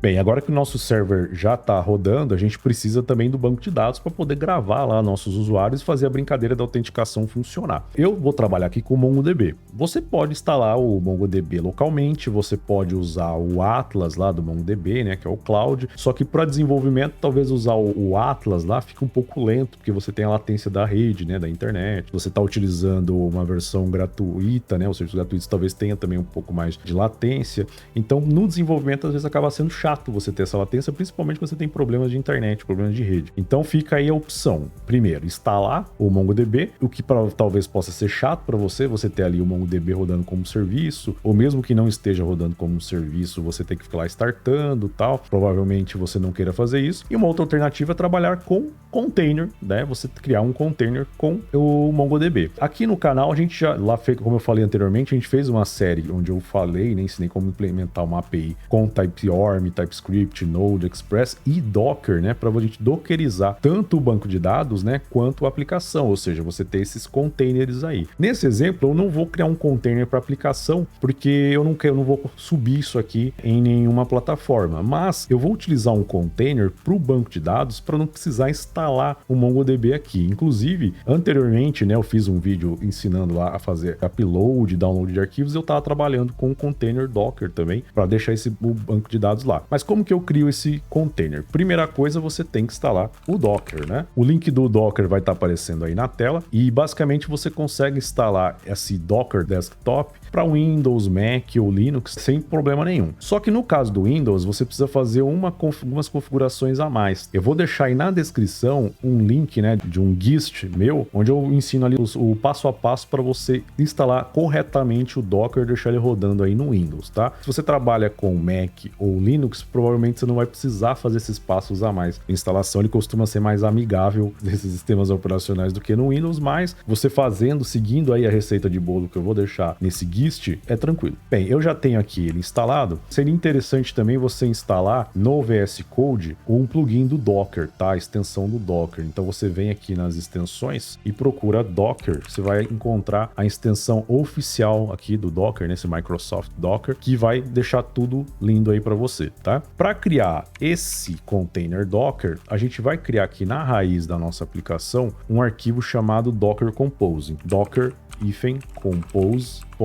Bem, agora que o nosso server já está rodando, a gente precisa também do banco de dados para poder gravar lá nossos usuários e fazer a brincadeira da autenticação funcionar. Eu vou trabalhar aqui com o MongoDB. Você pode instalar o MongoDB localmente, você pode usar o Atlas lá do MongoDB, né, que é o Cloud, só que para desenvolvimento, talvez usar o Atlas lá fica um pouco lento, porque você tem a latência da rede, né, da internet, você está utilizando uma versão gratuita, né, os serviços gratuitos talvez tenha também um pouco mais de latência, então no desenvolvimento às vezes acaba sendo chato você ter essa latência, principalmente quando você tem problemas de internet, problemas de rede. Então fica aí a opção, primeiro, instalar o MongoDB, o que talvez possa ser chato para você ter ali o MongoDB rodando como serviço, ou mesmo que não esteja rodando como serviço, você tem que ficar lá startando e tal, provavelmente você não queira fazer isso. E uma outra alternativa é trabalhar com container, né? Você criar um container com o MongoDB. Aqui no canal a gente já, lá como eu falei anteriormente, a gente fez uma série onde eu falei, né, ensinei como implementar uma API com Typeform, TypeScript, Node, Express e Docker, né, para a gente dockerizar tanto o banco de dados, né, quanto a aplicação, ou seja, você ter esses containers aí. Nesse exemplo, eu não vou criar um container para aplicação, porque eu não vou subir isso aqui em nenhuma plataforma, mas eu vou utilizar um container para o banco de dados para não precisar instalar o MongoDB aqui. Inclusive, anteriormente, né, eu fiz um vídeo ensinando lá a fazer upload, download de arquivos, eu estava trabalhando com um container Docker também, para deixar o banco de dados lá. Mas como que eu crio esse container? Primeira coisa, você tem que instalar o Docker, né? O link do Docker vai estar aparecendo aí na tela e basicamente você consegue instalar esse Docker Desktop para Windows, Mac ou Linux sem problema nenhum. Só que no caso do Windows, você precisa fazer algumas configurações a mais. Eu vou deixar aí na descrição um link, né, de um GIST meu, onde eu ensino ali o passo a passo para você instalar corretamente o Docker e deixar ele rodando aí no Windows, tá? Se você trabalha com Mac ou Linux, provavelmente você não vai precisar fazer esses passos a mais. A instalação ele costuma ser mais amigável desses sistemas operacionais do que no Windows, mas você seguindo aí a receita de bolo que eu vou deixar nesse GIST, é tranquilo. Bem, eu já tenho aqui ele instalado. Seria interessante também você instalar no VS Code um plugin do Docker, tá? A extensão do Docker. Então você vem aqui nas extensões e procura Docker. Você vai encontrar a extensão oficial aqui do Docker, nesse Microsoft Docker, que vai deixar tudo lindo aí para você, tá? Para criar esse container Docker, a gente vai criar aqui na raiz da nossa aplicação um arquivo chamado Docker Compose. Docker compose.yaml,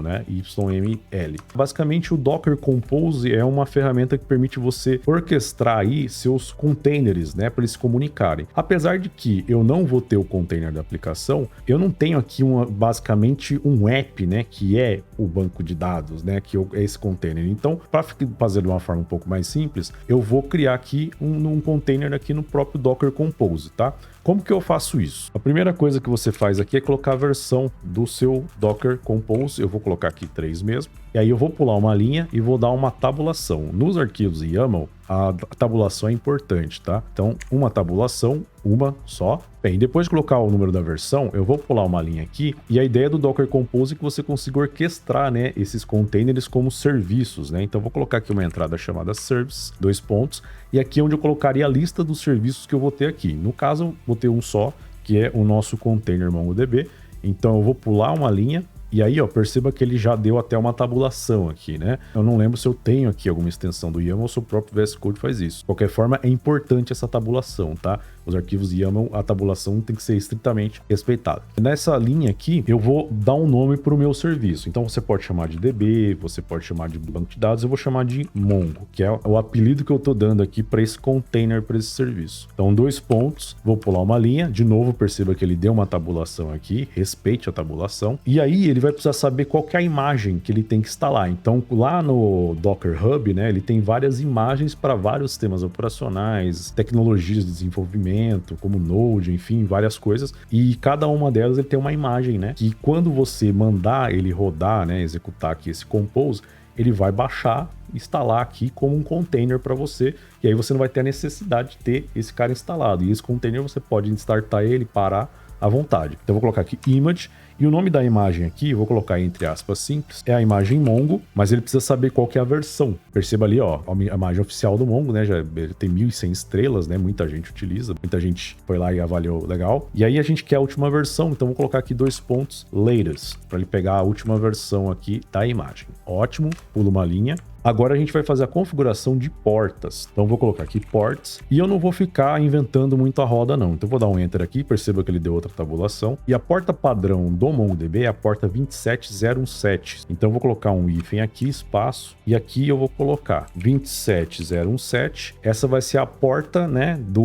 né? YML. Basicamente, o Docker Compose é uma ferramenta que permite você orquestrar aí seus containers, né, para eles se comunicarem. Apesar de que eu não vou ter o container da aplicação, eu não tenho aqui basicamente um app, né, que é o banco de dados, né, que é esse container. Então, para fazer de uma forma um pouco mais simples, eu vou criar aqui um container aqui no próprio Docker Compose, tá? Como que eu faço isso? A primeira coisa que você faz aqui é colocar a versão do seu Docker Compose. Eu vou colocar aqui 3 mesmo. E aí eu vou pular uma linha e vou dar uma tabulação. Nos arquivos YAML, a tabulação é importante, tá? Então, uma tabulação, uma só. Bem, depois de colocar o número da versão, eu vou pular uma linha aqui. E a ideia do Docker Compose é que você consiga orquestrar, né, esses containers como serviços, né? Então, eu vou colocar aqui uma entrada chamada service, 2 pontos. E aqui é onde eu colocaria a lista dos serviços que eu vou ter aqui. No caso, eu vou ter um só, que é o nosso container MongoDB. Então, eu vou pular uma linha. E aí, ó, perceba que ele já deu até uma tabulação aqui, né? Eu não lembro se eu tenho aqui alguma extensão do YAML ou se o próprio VS Code faz isso. De qualquer forma, é importante essa tabulação, tá? Os arquivos YAML, a tabulação tem que ser estritamente respeitada. Nessa linha aqui, eu vou dar um nome para o meu serviço. Então, você pode chamar de DB, você pode chamar de banco de dados, eu vou chamar de Mongo, que é o apelido que eu tô dando aqui para esse container, para esse serviço. Então, 2 pontos, vou pular uma linha. De novo, perceba que ele deu uma tabulação aqui, respeite a tabulação. E aí, ele vai precisar saber qual que é a imagem que ele tem que instalar. Então, lá no Docker Hub, né, ele tem várias imagens para vários sistemas operacionais, tecnologias de desenvolvimento, como Node, enfim, várias coisas. E cada uma delas ele tem uma imagem, né, que quando você mandar ele rodar, né, executar aqui esse Compose, ele vai baixar, instalar aqui como um container para você, e aí você não vai ter a necessidade de ter esse cara instalado. E esse container você pode startar ele, parar à vontade. Então eu vou colocar aqui image E o nome da imagem aqui, eu vou colocar entre aspas simples, é a imagem Mongo, mas ele precisa saber qual que é a versão. Perceba ali, ó, a imagem oficial do Mongo, né? Já ele tem 1.100 estrelas, né? Muita gente utiliza, muita gente foi lá e avaliou legal. E aí a gente quer a última versão, então vou colocar aqui 2 pontos latest, para ele pegar a última versão aqui da imagem. Ótimo, pula uma linha. Agora a gente vai fazer a configuração de portas. Então vou colocar aqui ports e eu não vou ficar inventando muito a roda não. Então vou dar um enter aqui, perceba que ele deu outra tabulação. E a porta padrão do MongoDB é a porta 27017. Então eu vou colocar um hífen aqui, espaço, e aqui eu vou colocar 27017. Essa vai ser a porta, né, do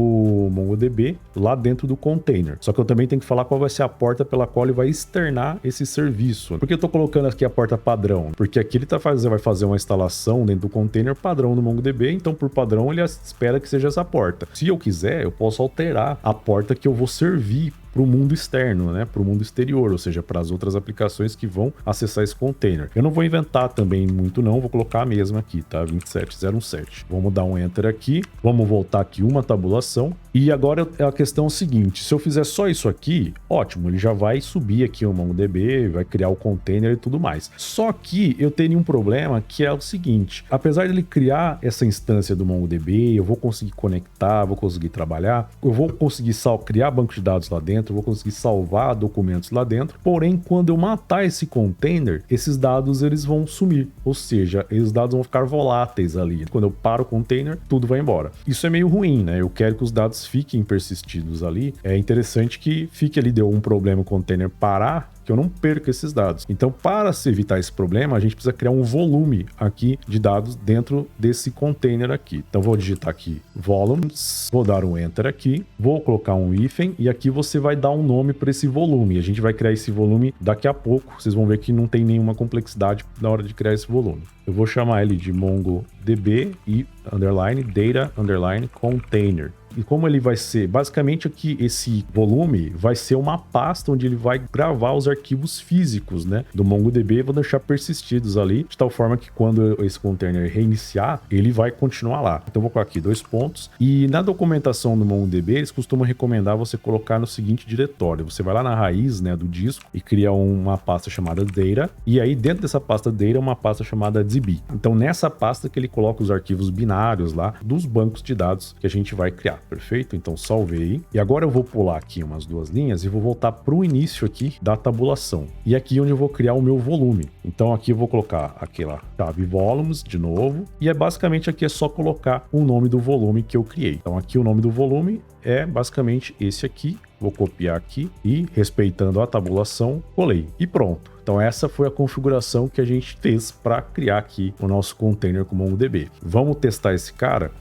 MongoDB lá dentro do container. Só que eu também tenho que falar qual vai ser a porta pela qual ele vai externar esse serviço. Por que eu tô colocando aqui a porta padrão? Porque aqui ele vai fazer uma instalação dentro do container padrão do MongoDB, então por padrão ele espera que seja essa porta. Se eu quiser, eu posso alterar a porta que eu vou servir para o mundo externo, né? Para o mundo exterior, ou seja, para as outras aplicações que vão acessar esse container. Eu não vou inventar também muito não, vou colocar a mesma aqui, tá? 2707. Vamos dar um enter aqui, vamos voltar aqui uma tabulação e agora a questão é o seguinte, se eu fizer só isso aqui, ótimo, ele já vai subir aqui o MongoDB, vai criar o container e tudo mais. Só que eu teria um problema que é o seguinte, apesar de ele criar essa instância do MongoDB, eu vou conseguir conectar, vou conseguir trabalhar, eu vou conseguir criar banco de dados lá dentro, eu vou conseguir salvar documentos lá dentro, porém quando eu matar esse container, esses dados eles vão sumir, ou seja, esses dados vão ficar voláteis ali. Quando eu paro o container, tudo vai embora. Isso é meio ruim, né? Eu quero que os dados fiquem persistidos ali. É interessante que fique ali, deu um problema o container parar, que eu não perca esses dados. Então, para se evitar esse problema, a gente precisa criar um volume aqui de dados dentro desse container aqui. Então, vou digitar aqui volumes, vou dar um enter aqui, vou colocar um hífen e aqui você vai dar um nome para esse volume. A gente vai criar esse volume daqui a pouco. Vocês vão ver que não tem nenhuma complexidade na hora de criar esse volume. Eu vou chamar ele de MongoDB e underline data underline container. E como ele vai ser, basicamente aqui esse volume vai ser uma pasta onde ele vai gravar os arquivos físicos, né, do MongoDB, vou deixar persistidos ali, de tal forma que quando esse container reiniciar, ele vai continuar lá. Então vou colocar aqui 2 pontos. E na documentação do MongoDB, eles costumam recomendar você colocar no seguinte diretório. Você vai lá na raiz, né, do disco e cria uma pasta chamada data, e aí dentro dessa pasta data uma pasta chamada db. Então nessa pasta que ele coloca os arquivos binários lá dos bancos de dados que a gente vai criar. Perfeito? Então salvei. E agora eu vou pular aqui umas 2 linhas e vou voltar para o início aqui da tabulação. E aqui onde eu vou criar o meu volume. Então aqui eu vou colocar aquela chave volumes de novo. E basicamente aqui é só colocar o nome do volume que eu criei. Então aqui o nome do volume é basicamente esse aqui. Vou copiar aqui e, respeitando a tabulação, colei. E pronto. Então essa foi a configuração que a gente fez para criar aqui o nosso container com o MongoDB. Vamos testar esse cara?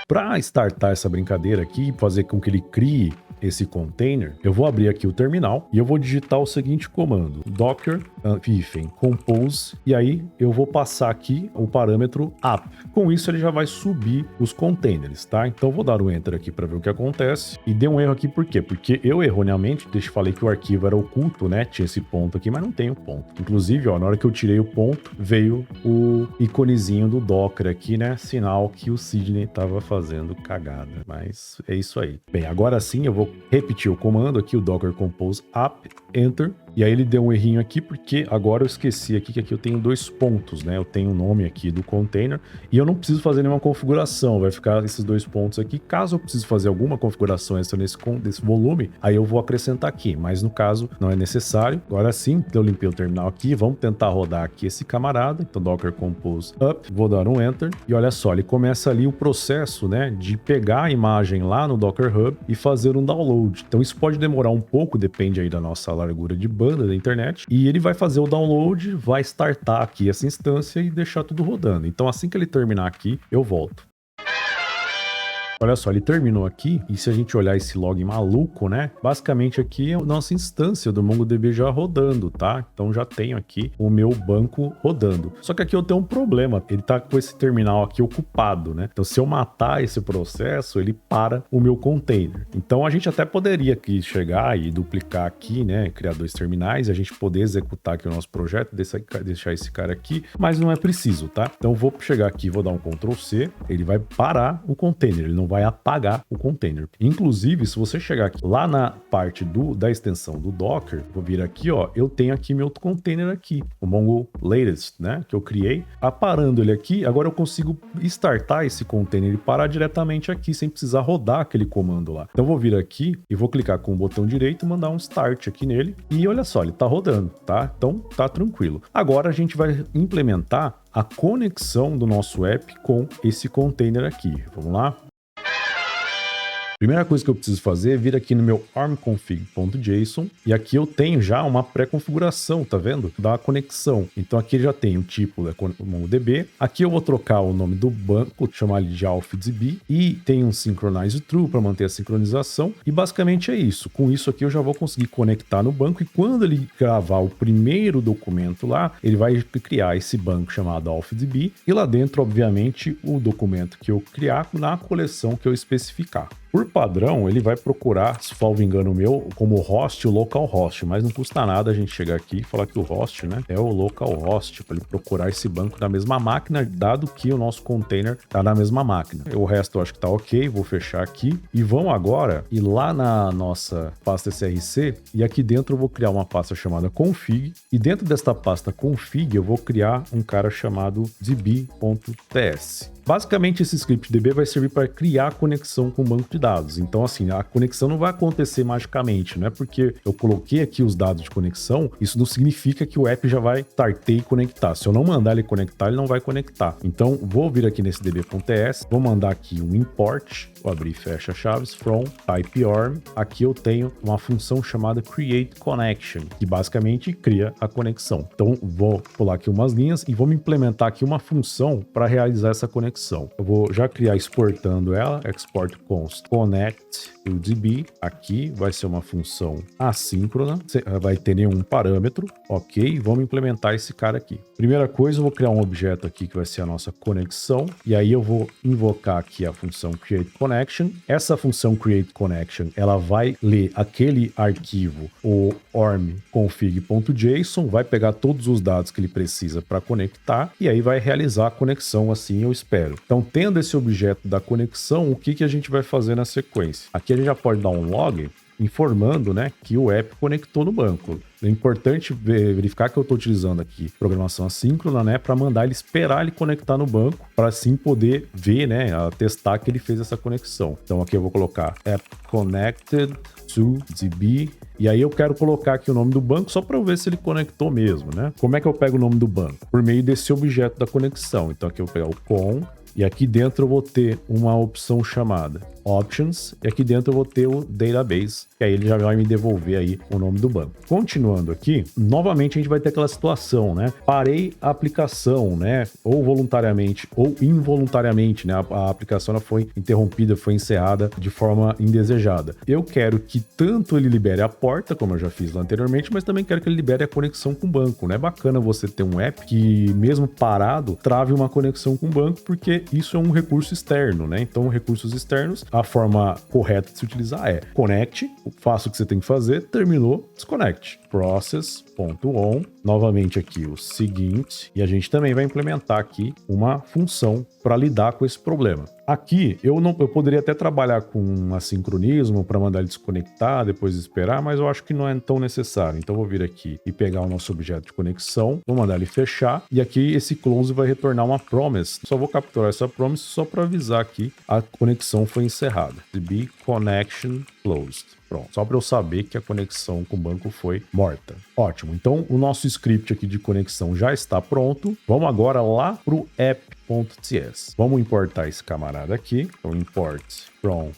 Para startar essa brincadeira aqui e fazer com que ele crie esse container, eu vou abrir aqui o terminal e eu vou digitar o seguinte comando: docker -compose, e aí eu vou passar aqui o parâmetro app. Com isso ele já vai subir os containers, tá? Então eu vou dar um enter aqui para ver o que acontece. E deu um erro aqui, por quê? Porque eu erroneamente falei que o arquivo era oculto, né? Tinha esse ponto aqui, mas não tem o ponto. Inclusive, ó, na hora que eu tirei o ponto, veio o iconezinho do Docker aqui, né? Sinal que o Sidney tava fazendo cagada. Mas é isso aí. Bem, agora sim eu vou repetir o comando aqui, o docker compose app, enter. E aí ele deu um errinho aqui, porque agora eu esqueci aqui que aqui eu tenho 2 pontos, né? Eu tenho o nome aqui do container e eu não preciso fazer nenhuma configuração, vai ficar esses 2 pontos aqui. Caso eu precise fazer alguma configuração extra desse volume, aí eu vou acrescentar aqui, mas no caso não é necessário. Agora sim, eu limpei o terminal aqui, vamos tentar rodar aqui esse camarada. Então docker compose up, vou dar um enter e olha só, ele começa ali o processo, né, de pegar a imagem lá no Docker Hub e fazer um download. Então isso pode demorar um pouco, depende aí da nossa largura de banda da internet, e ele vai fazer o download, vai startar aqui essa instância e deixar tudo rodando. Então assim que ele terminar aqui, eu volto. Olha só, ele terminou aqui, e se a gente olhar esse log maluco, né? Basicamente aqui é a nossa instância do MongoDB já rodando, tá? Então já tenho aqui o meu banco rodando. Só que aqui eu tenho um problema, ele tá com esse terminal aqui ocupado, né? Então se eu matar esse processo, ele para o meu container. Então a gente até poderia aqui chegar e duplicar aqui, né? Criar 2 terminais e a gente poder executar aqui o nosso projeto, deixar esse cara aqui, mas não é preciso, tá? Então eu vou chegar aqui, vou dar um Ctrl+C, ele vai parar o container, ele não não vai apagar o container. Inclusive, se você chegar aqui, lá na parte da extensão do Docker, vou vir aqui, ó, eu tenho aqui meu container aqui, o Mongo Latest, né, que eu criei. Aparando ele aqui, agora eu consigo startar esse container e parar diretamente aqui, sem precisar rodar aquele comando lá. Então eu vou vir aqui e vou clicar com o botão direito e mandar um start aqui nele. E olha só, ele tá rodando, tá? Então tá tranquilo. Agora a gente vai implementar a conexão do nosso app com esse container aqui. Vamos lá? Primeira coisa que eu preciso fazer é vir aqui no meu armconfig.json e aqui eu tenho já uma pré-configuração, tá vendo? Da conexão. Então aqui já tem o tipo da MongoDB. Aqui eu vou trocar o nome do banco, chamar ele de AlphaDB e tem um Synchronize True para manter a sincronização. E basicamente é isso. Com isso aqui eu já vou conseguir conectar no banco e quando ele gravar o primeiro documento lá, ele vai criar esse banco chamado AlphaDB e lá dentro, obviamente, o documento que eu criar na coleção que eu especificar. Por padrão, ele vai procurar, se for engano meu, como host o localhost, mas não custa nada a gente chegar aqui e falar que o host, né, é o localhost, para ele procurar esse banco na mesma máquina, dado que o nosso container está na mesma máquina. O resto eu acho que está ok, vou fechar aqui. E vamos agora ir lá na nossa pasta src e aqui dentro eu vou criar uma pasta chamada config e dentro desta pasta config eu vou criar um cara chamado db.ts. Basicamente, esse script DB vai servir para criar conexão com o banco de dados. Então, assim, a conexão não vai acontecer magicamente, não é porque eu coloquei aqui os dados de conexão, isso não significa que o app já vai startar e conectar. Se eu não mandar ele conectar, ele não vai conectar. Então, vou vir aqui nesse db.ts, vou mandar aqui um import, vou abrir e fecha chaves, from typeorm. Aqui eu tenho uma função chamada create connection, que basicamente cria a conexão. Então, vou pular aqui umas linhas e vou me implementar aqui uma função para realizar essa conexão. Eu vou já criar exportando ela, export const connect to db. Aqui vai ser uma função assíncrona, vai ter nenhum parâmetro, ok? Vamos implementar esse cara aqui. Primeira coisa, eu vou criar um objeto aqui que vai ser a nossa conexão, e aí eu vou invocar aqui a função create connection. Essa função create connection, ela vai ler aquele arquivo, o orm.config.json, vai pegar todos os dados que ele precisa para conectar, e aí vai realizar a conexão, assim eu espero. Então, tendo esse objeto da conexão, o que a gente vai fazer na sequência? Aqui a gente já pode dar um log informando, né, que o app conectou no banco. É importante verificar que eu estou utilizando aqui programação assíncrona, né, para mandar ele esperar ele conectar no banco, para assim poder ver, né, testar que ele fez essa conexão. Então aqui eu vou colocar app connected to db e aí eu quero colocar aqui o nome do banco só para eu ver se ele conectou mesmo, né? Como é que eu pego o nome do banco? Por meio desse objeto da conexão. Então aqui eu vou pegar o com e aqui dentro eu vou ter uma opção chamada Options, e aqui dentro eu vou ter o Database, que aí ele já vai me devolver aí o nome do banco. Continuando aqui, novamente a gente vai ter aquela situação, né? Parei a aplicação, né? Ou voluntariamente ou involuntariamente, né? A aplicação ela foi interrompida, foi encerrada de forma indesejada. Eu quero que tanto ele libere a porta, como eu já fiz lá anteriormente, mas também quero que ele libere a conexão com o banco, né? É bacana você ter um app que, mesmo parado, trave uma conexão com o banco, porque isso é um recurso externo, né? Então, recursos externos, a forma correta de se utilizar é connect, faça o que você tem que fazer, terminou, desconecte. Process.on, novamente aqui o seguinte, e a gente também vai implementar aqui uma função para lidar com esse problema. Aqui eu poderia até trabalhar com um assincronismo para mandar ele desconectar, depois esperar, mas eu acho que não é tão necessário. Então eu vou vir aqui e pegar o nosso objeto de conexão, vou mandar ele fechar, e aqui esse close vai retornar uma promise. Só vou capturar essa promise só para avisar que a conexão foi encerrada. db connection closed. Pronto, só para eu saber que a conexão com o banco foi morta. Ótimo, então o nosso script aqui de conexão já está pronto. Vamos agora lá para o app.ts. Vamos importar esse camarada aqui. Então, import from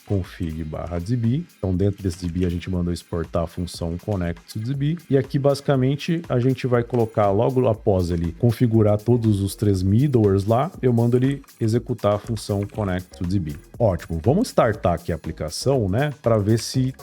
.config/db. Então, dentro desse db, a gente mandou exportar a função connect to db. E aqui, basicamente, a gente vai colocar, logo após ele configurar todos os 3 middlewares lá, eu mando ele executar a função connect to db. Ótimo, vamos startar aqui a aplicação, né, para ver se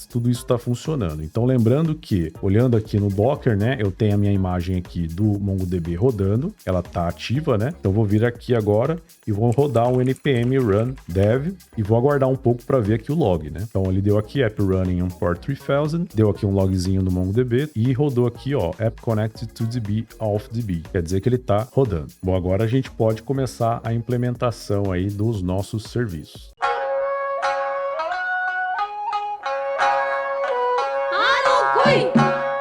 tudo isso está funcionando. Então, lembrando que, olhando aqui no Docker, né, eu tenho a minha imagem aqui do MongoDB rodando, ela está ativa, ativa, né? Então vou vir aqui agora e vou rodar um npm run dev e vou aguardar um pouco para ver aqui o log, né? Então ele deu aqui app running on port 3000, deu aqui um logzinho do MongoDB e rodou aqui, ó, app connected to DB off DB. Quer dizer que ele tá rodando. Bom, agora a gente pode começar a implementação aí dos nossos serviços. Oi!